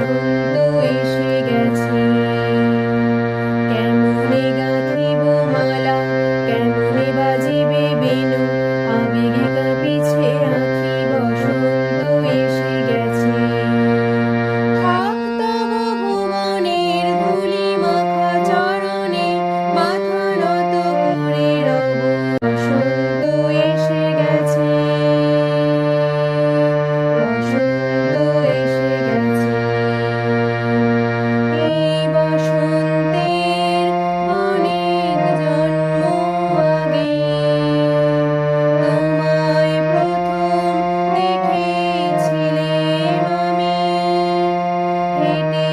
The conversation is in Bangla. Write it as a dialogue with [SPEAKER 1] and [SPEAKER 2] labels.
[SPEAKER 1] বসন্ত এসে গেছে। কেমনে গাঁথিব মালা, কেমনে বাজিবে বেণু, আবেগে কাঁপিছে আঁখি, বসন্ত এসে গেছে। থাক তব ভুবনের ধূলি মাখা চরণে, মাথা নত করে রব, বসন্ত এসে গেছে। বসন্ত এসে গেছে। এই বসন্তের অনেক জন্ম আগে তোমায় প্রথম দেখেছিলেম আমি। হেঁটে